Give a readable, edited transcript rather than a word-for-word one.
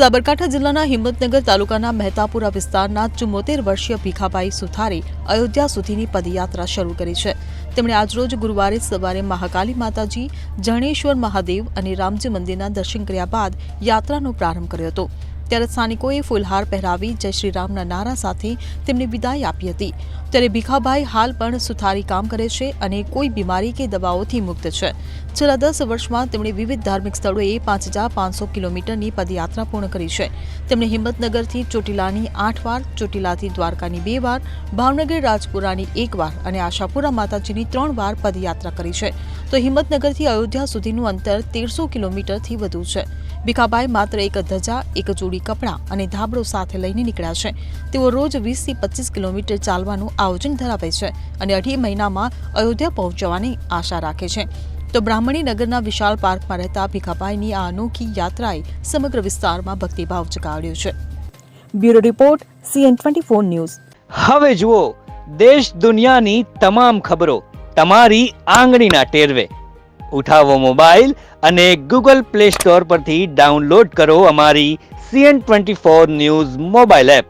સાબરકાંઠા જિલ્લાના હિંમતનગર તાલુકાના મહેતાપુરા વિસ્તારના 74 વર્ષીય ભીખાભાઈ સુથારે અયોધ્યા સુધીની પદયાત્રા શરૂ કરી છે। તેમણે આજરોજ ગુરુવારે સવારે મહાકાલી માતાજી, જણેશ્વર મહાદેવ અને રામજી મંદિરના દર્શન કર્યા બાદ યાત્રાનો પ્રારંભ કર્યો હતો। ત્યારે સ્થાનિકોએ ફૂલહાર પહેરાવી જય શ્રી રામના નારા સાથે તેમને વિદાય આપી હતી। ત્યારે ભીખાભાઈ હાલ પણ સુથારી કામ કરે છે અને કોઈ બીમારી કે દવાઓથી મુક્ત છે। છેલ્લા 10 વર્ષમાં તેમણે વિવિધ ધાર્મિક સ્થળોએ 5500 કિલોમીટરની પદયાત્રા પૂર્ણ કરી છે। તેમણે હિંમતનગરથી ચોટીલાની 8 વાર, ચોટીલાથી દ્વારકાની 2 વાર, ભાવનગર રાજપુરાની 1 વાર અને આશાપુરા માતાજીની 3 વાર પદયાત્રા કરી છે। તો હિંમતનગરથી અયોધ્યા સુધીનું અંતર 1300 કિલોમીટરથી વધુ છે। ભીખાભાઈ માત્ર એક ધજા, એક જોડી કપડાં અને ધાબળો સાથે લઈને નીકળ્યા છે। તેઓ રોજ 20 થી 25 કિલોમીટર ચાલવાનું આયોજન ધરાવે છે અને 2.5 મહિનામાં અયોધ્યા પહોંચવાની આશા રાખે છે। તો બ્રાહ્મણી નગરના વિશાળ પાર્કમાં રહેતા ભીખાભાઈની આ અનોખી યાત્રાએ સમગ્ર વિસ્તારમાં ભક્તિભાવ જગાડ્યો છે। Bureau report CN24 news. હવે જુઓ દેશ દુનિયાની તમામ ખબરો તમારી આંગળીના ટેરવે। ઉઠાવો મોબાઈલ અને Google Play Store પરથી ડાઉનલોડ કરો અમારી CN24 ન્યૂઝ મોબાઈલ એપ।